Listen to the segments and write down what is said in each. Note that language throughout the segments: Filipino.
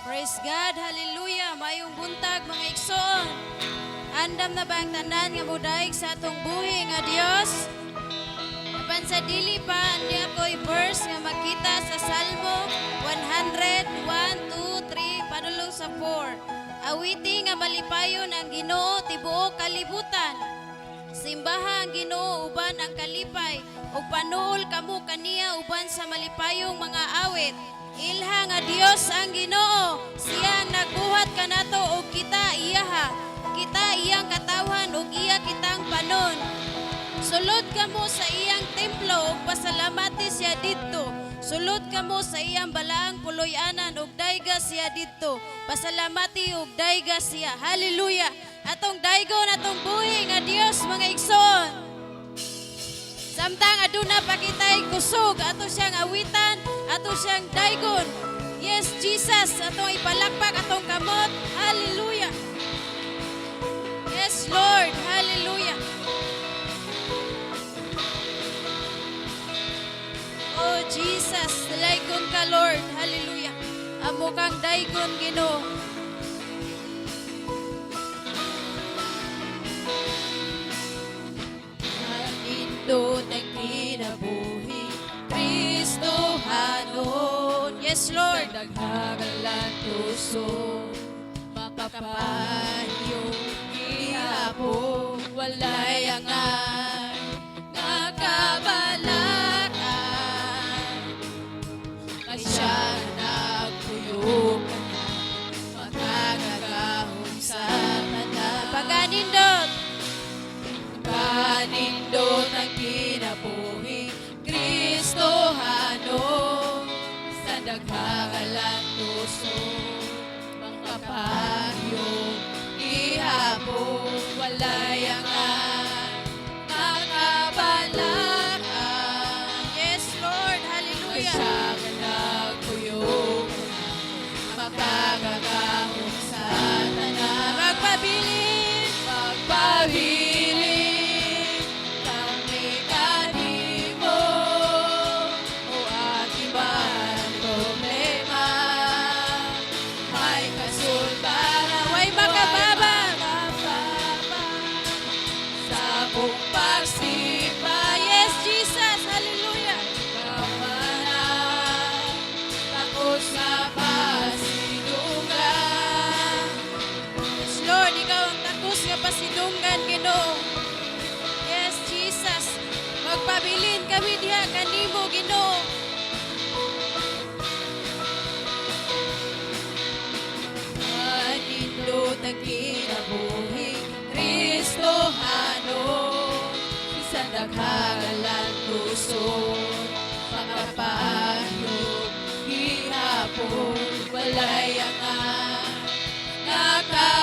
Praise God, hallelujah. Mayong buntag mga igsoon. Andam na ba ang tanan nga mudaig sa atong buhi nga Dios? Apan sa dili pa andi ako'y verse nga makita sa Salmo 100, 1, 2, 3, padulong sa 4. Awiti nga malipayon ang Ginoo tibuok kalibutan. Simbaha ang Ginoo uban ang kalipay ug panuol kamo kaniya uban sa malipayong mga awit. Ilha nga Dios ang Ginoo, siya ang nagbuhat kanato ug kita iyaha. Kita iyang katawan ug iya kitang panon. Sulod kamo sa iyang templo ug pasalamati siya didto. Sulod kamo sa iyang balaang puloy-anan ug dayga siya didto. Pasalamati ug dayga siya. Hallelujah. Atong daygon atong buhi nga Dios mga igsoon. Samtang aduna pa kitay kusog, ato siyang awitan, ato siyang daygon. Yes, Jesus, atong ipalakpak atong kamot. Hallelujah. Yes, Lord. Hallelujah. Oh, Jesus, daygon ka, Lord. Hallelujah. Amo kang daygon, Ginoo. Nindot ang kinabuhi, Kristo hanon. Yes, Lord. Daghagalan tuso, makapayo, ihapo, walay angan, nakabalakan. Kay siya nagpuyok, makagagahon sa tanan. Paganindot. Kanindot ang kinabuhi, Kristo hanon. Sa daghagalan tuso, makapayo, ihapon, walay angan, nakabalakan. Yes, Lord. Kay Hallelujah. siya ka nagpuyok, makagagahon sa tanan. Magpabilin. Magpabilin kami kanimo, o aking man problema, may kasulbaran. Way makababang. Sa buong pagsipa, Yes, Jesus. Hallelujah. kamanan, takot sa pasidungan. Yes, Lord. Ikaw ang takus nga pasidunggan, Ginoo. Yes, Jesus. Magpabilin kami diha kanimo, Ginoo. Manindot ang kinabuhi, Kristo hanon. Isang daghagalan tuson, makapahayog, ihapon, walay angan, nakabalakan.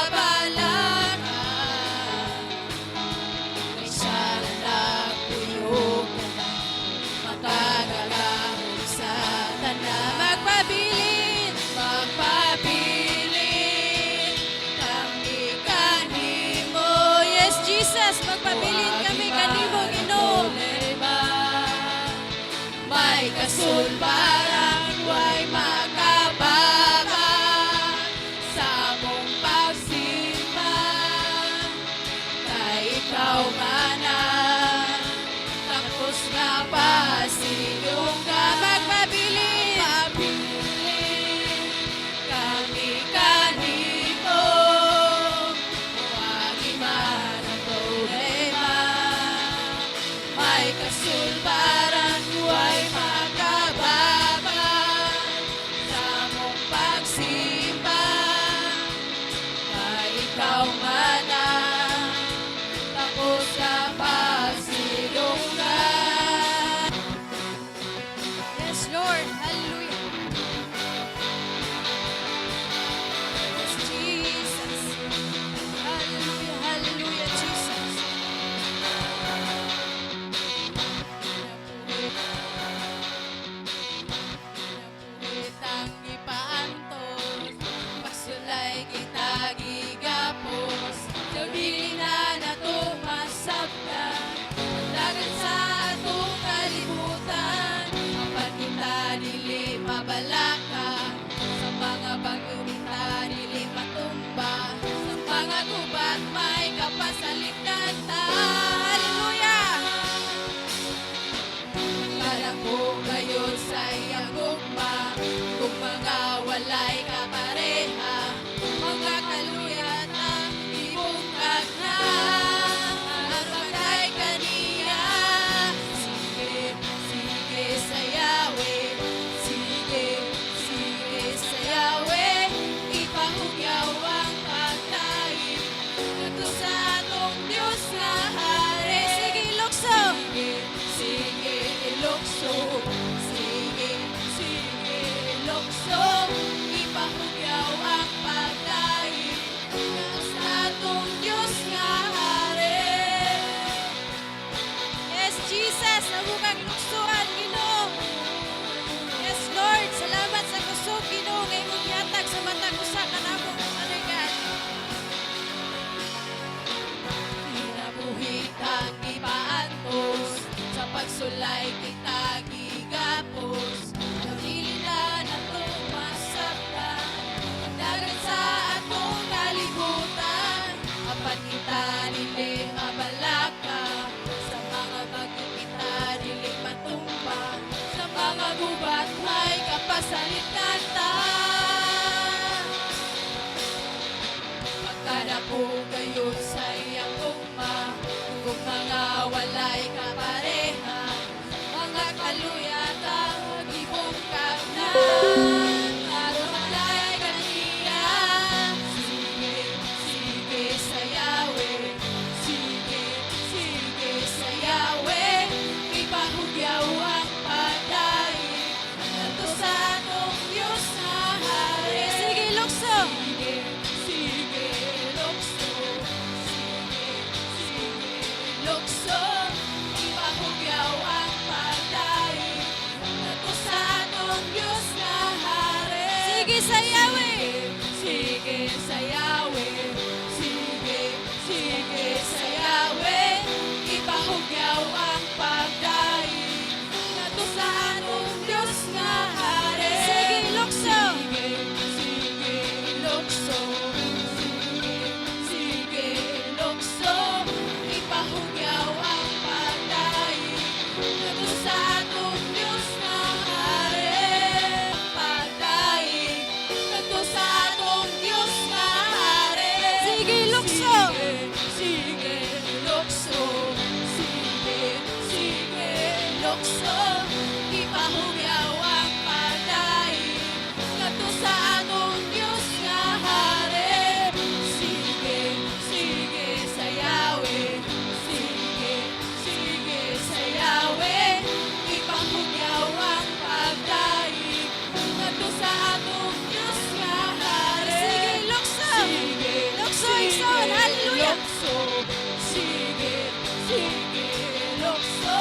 Kay siya na nagpuyog, makagagahon sa tanan. Magpabilin. Magpabilin kami kanimo, Yes, Jesus. Magpabilin kami kanimo, Ginoo. may kasulbaran, way makabagan. salitan ta. Pagkadako gayon sa iyang gugma, kung mga walay kapareha, mga kaluyatang gibong kagnan, aron walay kaniya. Sige, sige sa Yahweh, sige, sige sa Yahweh, ipahugyaw ang pagdaig, nato sa atong Diyos na hari. Sige, lukso. Sige, sige, lukso. Sige, sige, lukso. Ipahugyaw ang pagdaig, nato sa atong Diyos na hari. Sige sa Yahweh. Sige sa Yahweh. Sige, sige sa Yahweh. Ipahugyaw ang pagdaig, nato sa atong Diyos na hari. Sige, lukso. Sige, sige, lukso. Sige, sige, lukso. Ipahugyaw ang pagdaig, nato sa atong Diyos na hari. Pagdaig, nato sa atong Diyos na hari. Sige, lukso. Sige, lukso. Sige, sige, lukso. Ipahugyaw ang pagdaig, nato sa atong Diyos nga hari. Sige, sige sa Yahweh. Sige, sige sa Yahweh. Ipahugyaw ang pagdaig, nato sa atong Diyos nga hari. Sige, lukso. Sige, Lukso, sige, Ikson. Hallelujah. lukso. Sige, sige, lukso.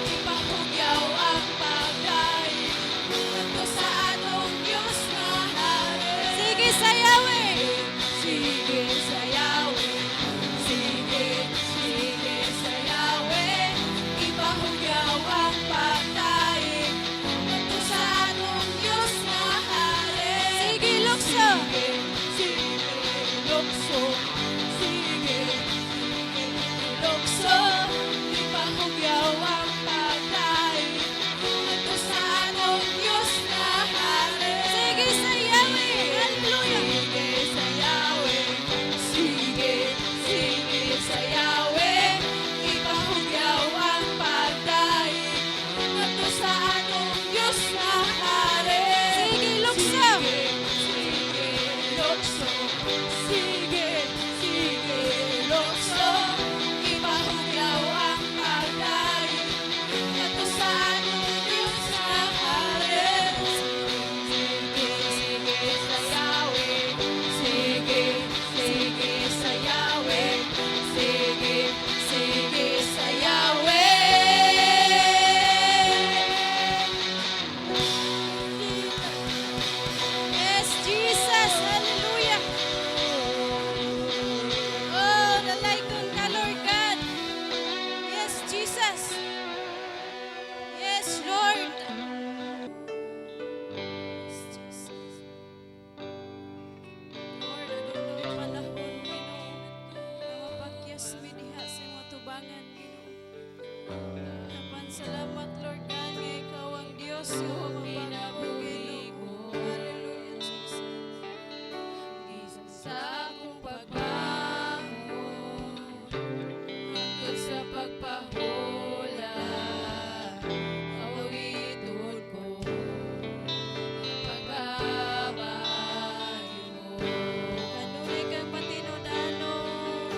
Ipahugyaw ang pagdaig, nato sa atong Diyos nga hari. Sige sa Yahweh. Sige sa Yahweh. Sige, sige sa Yahweh. Ipahugyaw ang pagdaig, nato sa atong Diyos nga hari. Sige, lukso. Sige, sige, lukso. Sige, lukso. Ipahugyaw ang pagdaig, nato sa atong Diyos nga hari. Sige sa Yahweh. Hallelujah. Sige sa Yahweh. Sige, sige sa Yahweh. Ipahugyaw ang pagdaig, nato sa atong Diyos nga hari. Sige, lukso. Sige, lukso. Sige, sige, lukso. Ipahugyaw ang pagdaig, nato sa atong Diyos nga hari. Sige, sige sa Yahweh. Sige, sige sa Yahweh. Sige, sige sa Yahweh. Yes, Jesus. Hallelujah. Oh, nalayton ka, Lord God. Yes, Jesus. Yes, Lord. Yes, Jesus. Lord, ano na panahon, Ginoo, na mapakyas mi diha sa imong tubangan, Ginoo. Apan salamat, Lord God, nga ikaw ang Diyos, ikaw ang mabago, Ginoo. Hallelujah, Jesus. Sa akong pagbangon, hangtod sa pagpahula, awiton ko ang pagkabaayo. Kanunay kang patinudanon.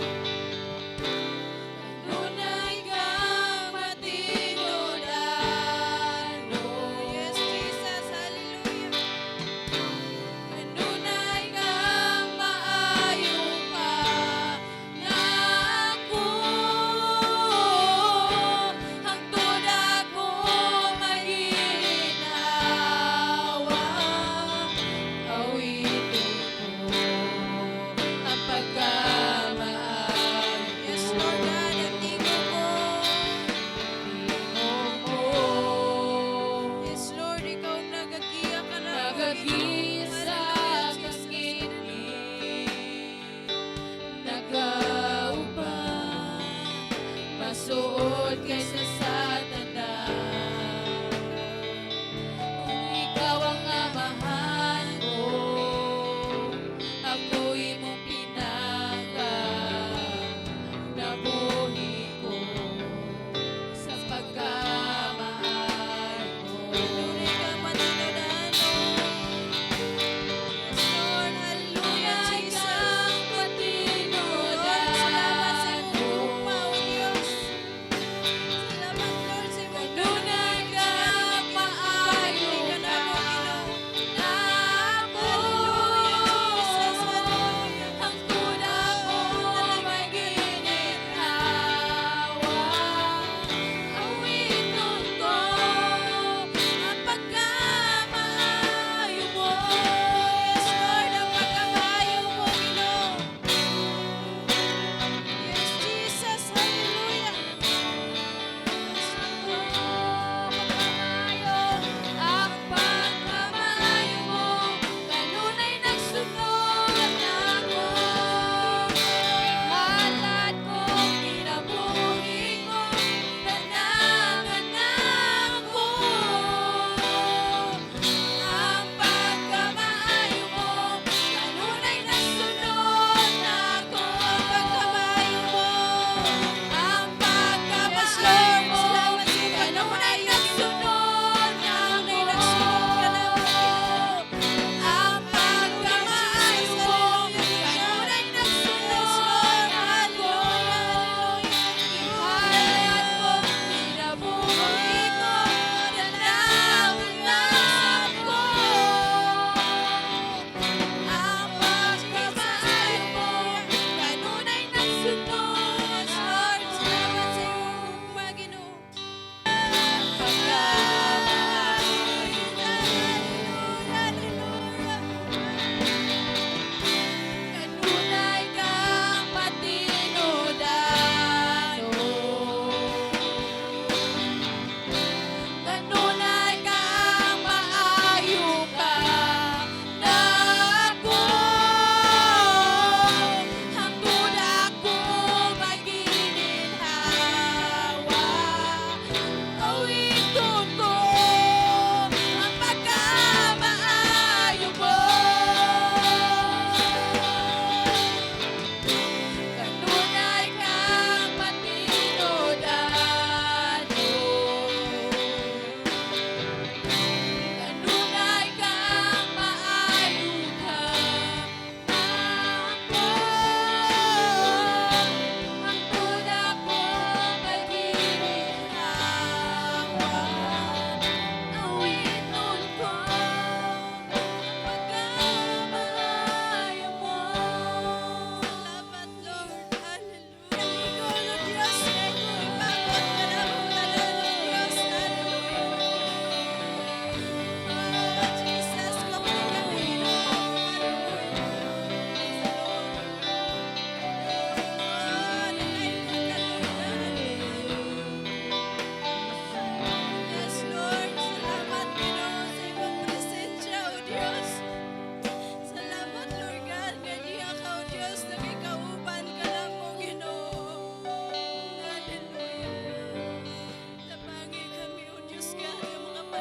Kanunay kang matinudanon. Yes, Jesus. Hallelujah. Kanunay kang maayong pangako. Hangtod ako maginawa, awiton ko ang pagkamaayo. Yes, Lord God, ang tingo ko. Tingog mo. Yes, Lord, ikaw ang nagagiya ka na. Nagagiya